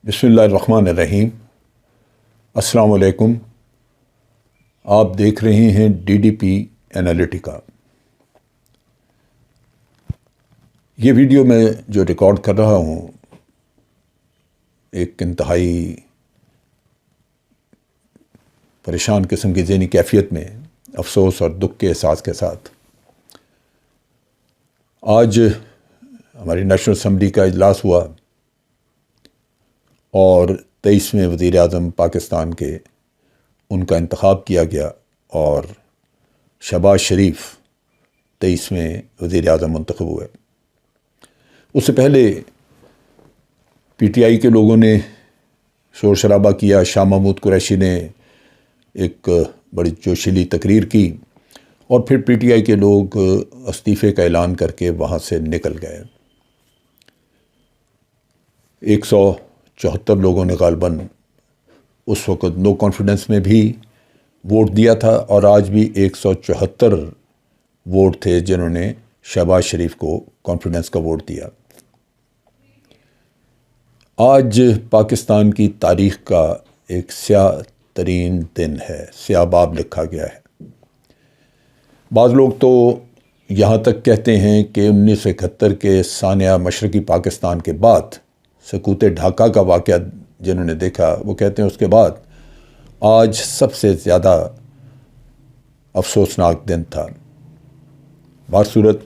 بسم اللہ الرحمن الرحیم۔ السلام علیکم۔ آپ دیکھ رہے ہیں ڈی ڈی پی انالیٹیکا۔ یہ ویڈیو میں جو ریکارڈ کر رہا ہوں ایک انتہائی پریشان قسم کی ذہنی کیفیت میں، افسوس اور دکھ کے احساس کے ساتھ۔ آج ہماری نیشنل اسمبلی کا اجلاس ہوا اور 23ویں وزیر اعظم پاکستان کے ان کا انتخاب کیا گیا اور شہباز شریف 23ویں وزیر اعظم منتخب ہوئے۔ اس سے پہلے پی ٹی آئی کے لوگوں نے شور شرابہ کیا، شاہ محمود قریشی نے ایک بڑی جوشیلی تقریر کی اور پھر پی ٹی آئی کے لوگ استعفے کا اعلان کر کے وہاں سے نکل گئے۔ 174 لوگوں نے غالباً اس وقت نو کانفیڈنس میں بھی ووٹ دیا تھا اور آج بھی 174 ووٹ تھے جنہوں نے شہباز شریف کو کانفیڈنس کا ووٹ دیا۔ آج پاکستان کی تاریخ کا ایک سیاہ ترین دن ہے، سیاہ باب لکھا گیا ہے۔ بعض لوگ تو یہاں تک کہتے ہیں کہ 1971 کے سانحہ مشرقی پاکستان کے بعد سقوط ڈھاکہ کا واقعہ جنہوں نے دیکھا، وہ کہتے ہیں اس کے بعد آج سب سے زیادہ افسوسناک دن تھا۔ بہرصورت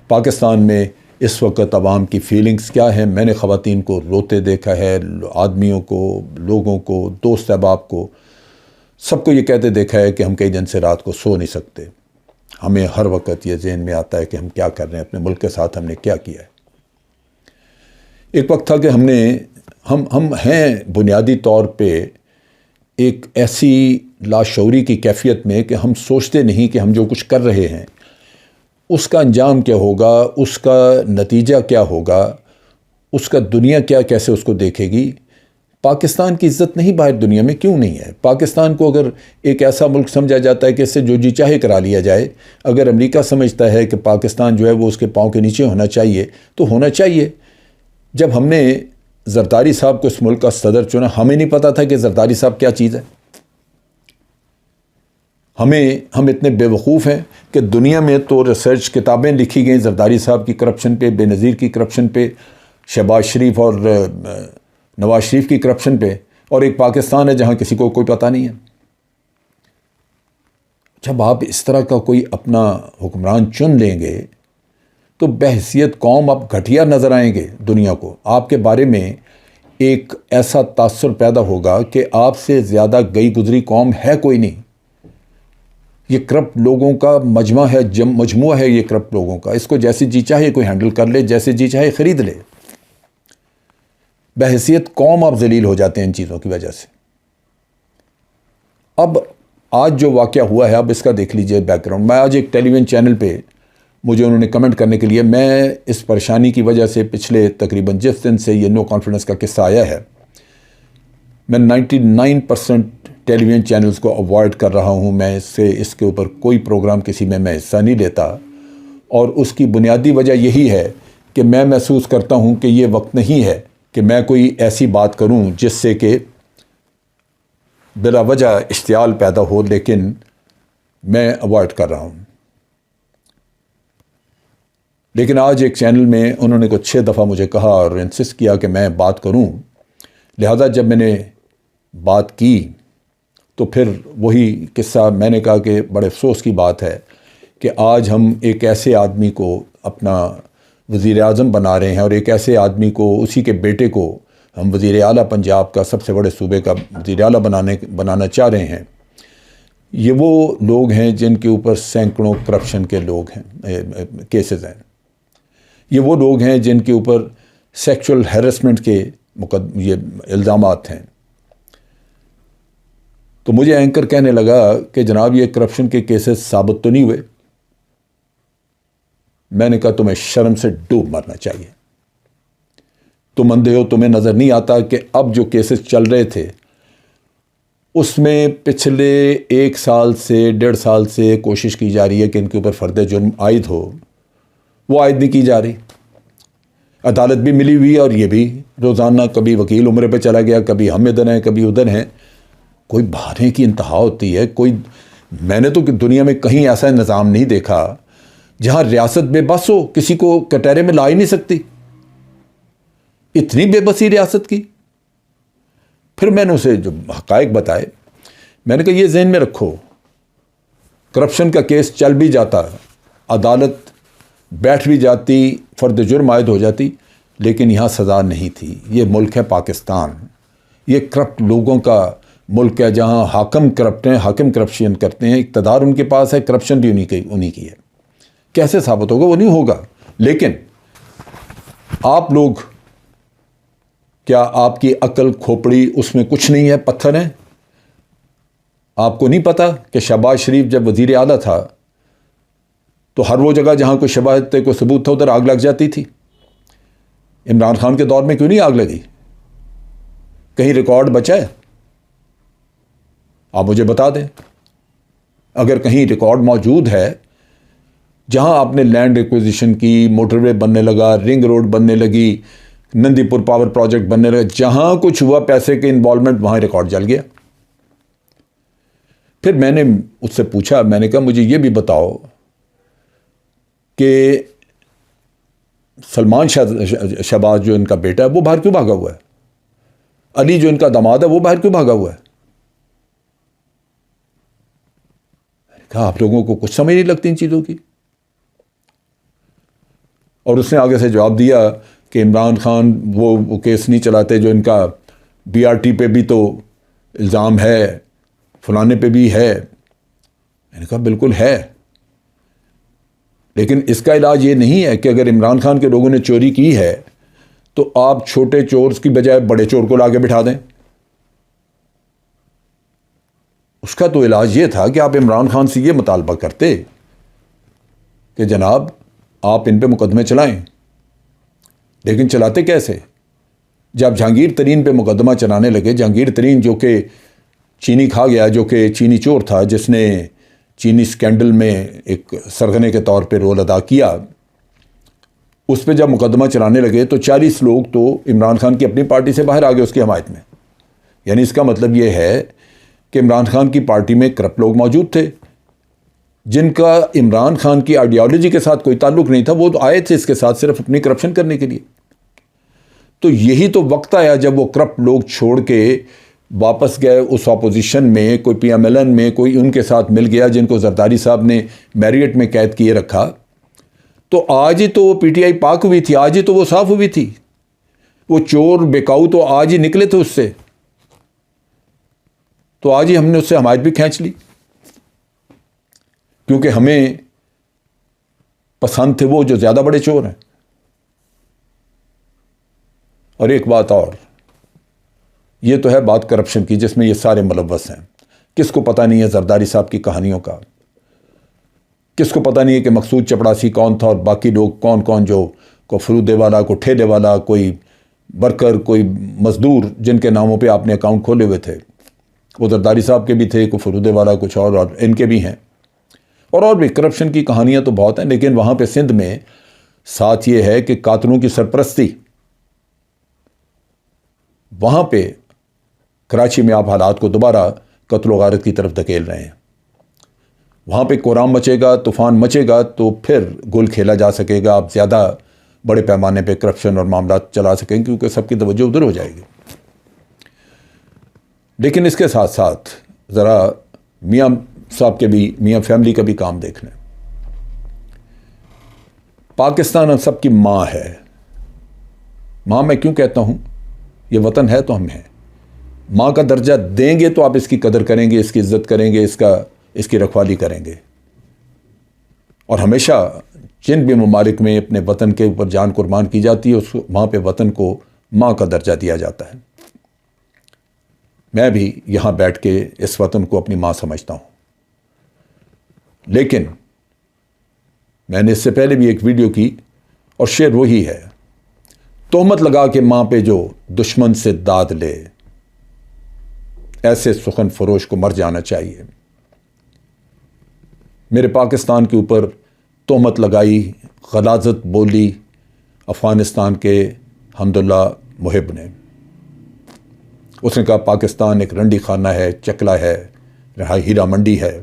پاکستان میں اس وقت عوام کی فیلنگز کیا ہیں؟ میں نے خواتین کو روتے دیکھا ہے، آدمیوں کو، لوگوں کو، دوست احباب کو، سب کو یہ کہتے دیکھا ہے کہ ہم کئی دن سے رات کو سو نہیں سکتے۔ ہمیں ہر وقت یہ ذہن میں آتا ہے کہ ہم کیا کر رہے ہیں، اپنے ملک کے ساتھ ہم نے کیا کیا ہے۔ ایک وقت تھا کہ ہم ہیں بنیادی طور پہ ایک ایسی لاشعوری کی کیفیت میں کہ ہم سوچتے نہیں کہ ہم جو کچھ کر رہے ہیں اس کا انجام کیا ہوگا، اس کا نتیجہ کیا ہوگا، اس کا دنیا کیسے اس کو دیکھے گی۔ پاکستان کی عزت نہیں باہر دنیا میں کیوں نہیں ہے؟ پاکستان کو اگر ایک ایسا ملک سمجھا جاتا ہے کہ اس سے جو جی چاہے کرا لیا جائے، اگر امریکہ سمجھتا ہے کہ پاکستان جو ہے وہ اس کے پاؤں کے نیچے ہونا چاہیے تو ہونا چاہیے۔ جب ہم نے زرداری صاحب کو اس ملک کا صدر چنا، ہمیں نہیں پتا تھا کہ زرداری صاحب کیا چیز ہے۔ ہم اتنے بے وقوف ہیں کہ دنیا میں تو ریسرچ کتابیں لکھی گئیں زرداری صاحب کی کرپشن پہ، بے نظیر کی کرپشن پہ، شہباز شریف اور نواز شریف کی کرپشن پہ، اور ایک پاکستان ہے جہاں کسی کو کوئی پتہ نہیں ہے۔ جب آپ اس طرح کا کوئی اپنا حکمران چن لیں گے تو بحیثیت قوم آپ گھٹیا نظر آئیں گے دنیا کو۔ آپ کے بارے میں ایک ایسا تاثر پیدا ہوگا کہ آپ سے زیادہ گئی گزری قوم ہے کوئی نہیں۔ یہ کرپٹ لوگوں کا مجموعہ ہے یہ کرپٹ لوگوں کا۔ اس کو جیسے جی چاہے کوئی ہینڈل کر لے، جیسے جی چاہے خرید لے۔ بحیثیت قوم آپ ذلیل ہو جاتے ہیں ان چیزوں کی وجہ سے۔ اب آج جو واقعہ ہوا ہے، اب اس کا دیکھ لیجئے بیک گراؤنڈ۔ میں آج ایک ٹیلی ویژن چینل پہ مجھے انہوں نے کمنٹ کرنے کے لیے، میں اس پریشانی کی وجہ سے پچھلے تقریباً جس دن سے یہ نو کانفیڈنس کا قصہ آیا ہے، میں 99% ٹیلی ویژن چینلز کو اوائڈ کر رہا ہوں۔ میں اس کے اوپر کوئی پروگرام کسی میں حصہ نہیں لیتا، اور اس کی بنیادی وجہ یہی ہے کہ میں محسوس کرتا ہوں کہ یہ وقت نہیں ہے کہ میں کوئی ایسی بات کروں جس سے کہ بلا وجہ اشتعال پیدا ہو، لیکن میں اوائڈ کر رہا ہوں۔ لیکن آج ایک چینل میں انہوں نے کچھ 6 دفعہ مجھے کہا اور انسسٹ کیا کہ میں بات کروں، لہذا جب میں نے بات کی تو پھر وہی قصہ میں نے کہا کہ بڑے افسوس کی بات ہے کہ آج ہم ایک ایسے آدمی کو اپنا وزیر اعظم بنا رہے ہیں، اور ایک ایسے آدمی کو، اسی کے بیٹے کو ہم وزیر اعلیٰ پنجاب کا، سب سے بڑے صوبے کا وزیر اعلیٰ بنانا چاہ رہے ہیں۔ یہ وہ لوگ ہیں جن کے اوپر سینکڑوں کرپشن کے لوگ ہیں، کیسز ہیں۔ یہ وہ لوگ ہیں جن کے اوپر سیکچول ہیرسمنٹ کے یہ الزامات ہیں۔ تو مجھے اینکر کہنے لگا کہ جناب یہ کرپشن کے کیسز ثابت تو نہیں ہوئے۔ میں نے کہا تمہیں شرم سے ڈوب مرنا چاہیے۔ تم اندھے ہو، تمہیں نظر نہیں آتا کہ اب جو کیسز چل رہے تھے اس میں پچھلے 1 سال سے 1.5 سال سے کوشش کی جا رہی ہے کہ ان کے اوپر فرد جرم عائد ہو، وہ عائد نہیں کی جا رہی۔ عدالت بھی ملی ہوئی ہے اور یہ بھی روزانہ کبھی وکیل عمرے پہ چلا گیا، کبھی ہم ادھر ہیں کبھی ادھر ہیں. کوئی بہانے کی انتہا ہوتی ہے. میں نے تو دنیا میں کہیں ایسا نظام نہیں دیکھا جہاں ریاست بے بس ہو، کسی کو کٹہرے میں لا ہی نہیں سکتی. اتنی بے بسی ریاست کی. پھر میں نے اسے جو حقائق بتائے، میں نے کہا یہ ذہن میں رکھو، کرپشن کا کیس چل بھی جاتا، عدالت بیٹھ بھی جاتی، فرد جرم عائد ہو جاتی، لیکن یہاں سزا نہیں تھی. یہ ملک ہے پاکستان، یہ کرپٹ لوگوں کا ملک ہے جہاں حاکم کرپٹ ہیں، حاکم کرپشن کرتے ہیں، اقتدار ان کے پاس ہے، کرپشن بھی انہی کی ہے. کیسے ثابت ہوگا؟ وہ نہیں ہوگا. لیکن آپ لوگ، کیا آپ کی عقل کھوپڑی اس میں کچھ نہیں ہے، پتھر ہیں؟ آپ کو نہیں پتا کہ شہباز شریف جب وزیر اعلیٰ تھا تو ہر وہ جگہ جہاں کوئی شباہت کوئی ثبوت تھا ادھر آگ لگ جاتی تھی؟ عمران خان کے دور میں کیوں نہیں آگ لگی؟ کہیں ریکارڈ بچا ہے؟ آپ مجھے بتا دیں. اگر کہیں ریکارڈ موجود ہے جہاں آپ نے لینڈ ایکوزیشن کی، موٹر وے بننے لگا، رنگ روڈ بننے لگی، نندی پور پاور پروجیکٹ بننے لگا، جہاں کچھ ہوا پیسے کے انوالومنٹ وہاں ریکارڈ جل گیا. پھر میں نے اس سے پوچھا، میں نے کہا مجھے یہ بھی بتاؤ کہ سلمان شہباز جو ان کا بیٹا ہے وہ باہر کیوں بھاگا ہوا ہے؟ علی جو ان کا داماد ہے وہ باہر کیوں بھاگا ہوا ہے؟ میں نے کہا آپ لوگوں کو کچھ سمجھ نہیں لگتی ان چیزوں کی. اور اس نے آگے سے جواب دیا کہ عمران خان وہ کیس نہیں چلاتے جو ان کا بی آر ٹی پہ بھی تو الزام ہے، فلانے پہ بھی ہے. میں نے کہا بالکل ہے، لیکن اس کا علاج یہ نہیں ہے کہ اگر عمران خان کے لوگوں نے چوری کی ہے تو آپ چھوٹے چور کی بجائے بڑے چور کو لا کے بٹھا دیں. اس کا تو علاج یہ تھا کہ آپ عمران خان سے یہ مطالبہ کرتے کہ جناب آپ ان پہ مقدمے چلائیں. لیکن چلاتے کیسے؟ جب جہانگیر ترین پہ مقدمہ چلانے لگے، جہانگیر ترین جو کہ چینی کھا گیا، جو کہ چینی چور تھا، جس نے چینی سکینڈل میں ایک سرغنے کے طور پہ رول ادا کیا، اس پہ جب مقدمہ چلانے لگے تو 40 لوگ تو عمران خان کی اپنی پارٹی سے باہر آ گئے اس کی حمایت میں. یعنی اس کا مطلب یہ ہے کہ عمران خان کی پارٹی میں کرپٹ لوگ موجود تھے جن کا عمران خان کی آئیڈیالوجی کے ساتھ کوئی تعلق نہیں تھا، وہ تو آئے تھے اس کے ساتھ صرف اپنی کرپشن کرنے کے لیے. تو یہی تو وقت آیا جب وہ کرپٹ لوگ چھوڑ کے واپس گئے اس اپوزیشن میں، کوئی پی ایم ایل این میں، کوئی ان کے ساتھ مل گیا جن کو زرداری صاحب نے میریٹ میں قید کیے رکھا. تو آج ہی تو وہ پی ٹی آئی پاک ہوئی تھی، آج ہی تو وہ صاف ہوئی تھی. وہ چور بیکاؤ تو آج ہی نکلے تھے اس سے، تو آج ہی ہم نے اس سے حمایت بھی کھینچ لی، کیونکہ ہمیں پسند تھے وہ جو زیادہ بڑے چور ہیں. اور ایک بات اور، یہ تو ہے بات کرپشن کی جس میں یہ سارے ملوث ہیں. کس کو پتہ نہیں ہے زرداری صاحب کی کہانیوں کا؟ کس کو پتہ نہیں ہے کہ مقصود چپڑاسی کون تھا اور باقی لوگ کون کون، جو کوئی فرودے والا، کوئی ٹھیلے والا، کوئی ورکر، کوئی مزدور جن کے ناموں پہ آپ نے اکاؤنٹ کھولے ہوئے تھے. وہ زرداری صاحب کے بھی تھے، کوئی فرودے والا، کچھ اور ان کے بھی ہیں. اور بھی کرپشن کی کہانیاں تو بہت ہیں. لیکن وہاں پہ سندھ میں ساتھ یہ ہے کہ قاتلوں کی سرپرستی، وہاں پہ کراچی میں آپ حالات کو دوبارہ قتل و غارت کی طرف دھکیل رہے ہیں. وہاں پہ کورام مچے گا، طوفان مچے گا تو پھر گول کھیلا جا سکے گا، آپ زیادہ بڑے پیمانے پہ کرپشن اور معاملات چلا سکیں گے کیونکہ سب کی توجہ ادھر ہو جائے گی. لیکن اس کے ساتھ ساتھ ذرا میاں صاحب کے بھی، میاں فیملی کا بھی کام دیکھ لیں. پاکستان ہم سب کی ماں ہے. ماں میں کیوں کہتا ہوں؟ یہ وطن ہے تو ہم ہیں. ماں کا درجہ دیں گے تو آپ اس کی قدر کریں گے، اس کی عزت کریں گے، اس کی رکھوالی کریں گے. اور ہمیشہ جن بھی ممالک میں اپنے وطن کے اوپر جان قربان کی جاتی ہے وہاں پہ وطن کو ماں کا درجہ دیا جاتا ہے. میں بھی یہاں بیٹھ کے اس وطن کو اپنی ماں سمجھتا ہوں. لیکن میں نے اس سے پہلے بھی ایک ویڈیو کی اور شعر وہی ہے، تہمت لگا کے ماں پہ جو دشمن سے داد لے، ایسے سخن فروش کو مر جانا چاہیے. میرے پاکستان کے اوپر تہمت لگائی، غلاظت بولی افغانستان کے حمداللہ محب نے۔ اس نے کہا پاکستان ایک رنڈی خانہ ہے، چکلا ہے، ہیرا منڈی ہے،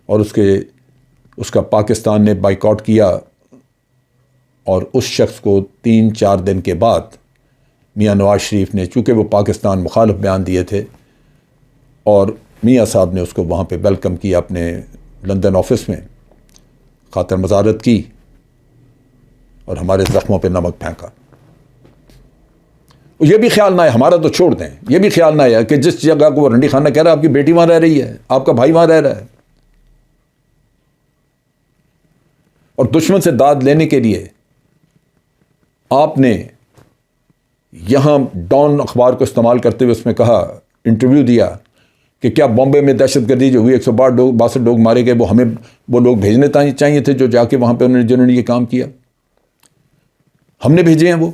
اور اس کا پاکستان نے بائیکاٹ کیا، اور اس شخص کو 3-4 دن کے بعد میاں نواز شریف نے، چونکہ وہ پاکستان مخالف بیان دیے تھے، اور میاں صاحب نے اس کو وہاں پہ ویلکم کیا اپنے لندن آفس میں، خاطر مزارت کی اور ہمارے زخموں پہ نمک پھینکا۔ یہ بھی خیال نہ ہے، ہمارا تو چھوڑ دیں، یہ بھی خیال نہ ہے کہ جس جگہ کو وہ رنڈی خانہ کہہ رہا ہے، آپ کی بیٹی وہاں رہ رہی ہے، آپ کا بھائی وہاں رہ رہا ہے، اور دشمن سے داد لینے کے لیے آپ نے یہاں ڈان اخبار کو استعمال کرتے ہوئے اس میں کہا، انٹرویو دیا کہ کیا بامبے میں دہشت گردی جو ہوئی 162 لوگ مارے گئے، وہ لوگ بھیجنے چاہیے تھے جو جا کے وہاں پہ جنہوں نے یہ کام کیا، ہم نے بھیجے ہیں وہ۔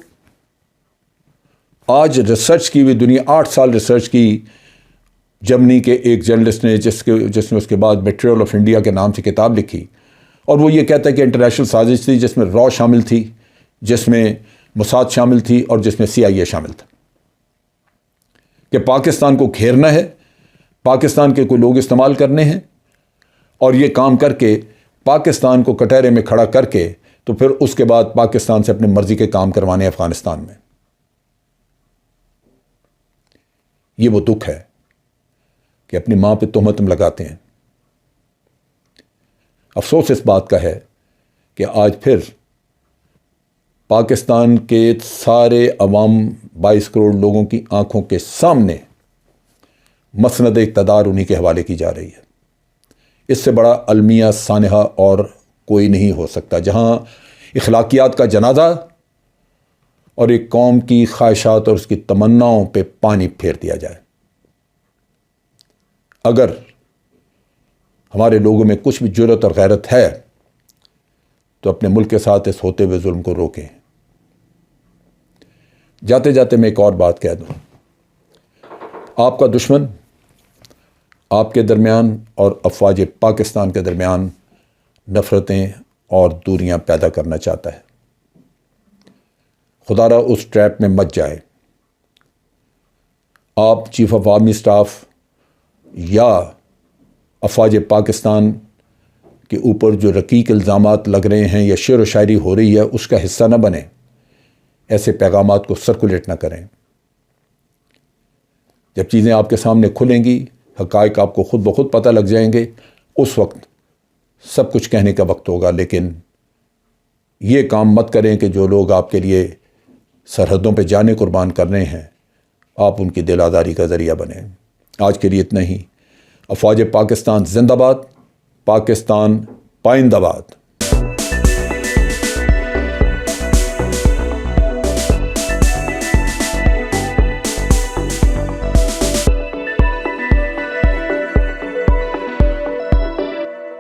آج ریسرچ کی ہوئی دنیا، 8 سال ریسرچ کی جرمنی کے ایک جرنلسٹ نے، جس نے اس کے بعد بیٹریول آف انڈیا کے نام سے کتاب لکھی، اور وہ یہ کہتا ہے کہ انٹرنیشنل سازش تھی جس میں را شامل تھی، جس میں موساد شامل تھی، اور جس میں CIA شامل تھا، کہ پاکستان کو گھیرنا ہے، پاکستان کے کوئی لوگ استعمال کرنے ہیں، اور یہ کام کر کے پاکستان کو کٹہرے میں کھڑا کر کے تو پھر اس کے بعد پاکستان سے اپنی مرضی کے کام کروانے افغانستان میں۔ یہ وہ دکھ ہے کہ اپنی ماں پہ تہمت لگاتے ہیں۔ افسوس اس بات کا ہے کہ آج پھر پاکستان کے سارے عوام 22 کروڑ لوگوں کی آنکھوں کے سامنے مسند اقتدار انہی کے حوالے کی جا رہی ہے۔ اس سے بڑا المیہ سانحہ اور کوئی نہیں ہو سکتا، جہاں اخلاقیات کا جنازہ اور ایک قوم کی خواہشات اور اس کی تمناؤں پہ پانی پھیر دیا جائے۔ اگر ہمارے لوگوں میں کچھ بھی جرأت اور غیرت ہے تو اپنے ملک کے ساتھ اس ہوتے ہوئے ظلم کو روکیں۔ جاتے جاتے میں ایک اور بات کہہ دوں، آپ کا دشمن آپ کے درمیان اور افواج پاکستان کے درمیان نفرتیں اور دوریاں پیدا کرنا چاہتا ہے۔ خدا را اس ٹریپ میں مت جائے۔ آپ چیف آف آرمی اسٹاف یا افواج پاکستان کے اوپر جو رقیق الزامات لگ رہے ہیں یا شعر و شاعری ہو رہی ہے اس کا حصہ نہ بنیں، ایسے پیغامات کو سرکولیٹ نہ کریں۔ جب چیزیں آپ کے سامنے کھلیں گی، حقائق آپ کو خود بخود پتہ لگ جائیں گے، اس وقت سب کچھ کہنے کا وقت ہوگا۔ لیکن یہ کام مت کریں کہ جو لوگ آپ کے لیے سرحدوں پہ جانے قربان کر رہے ہیں، آپ ان کی دل آزاری کا ذریعہ بنیں۔ آج کے لیے اتنا ہی۔ افواج پاکستان زندہ باد، پاکستان پائندہ باد۔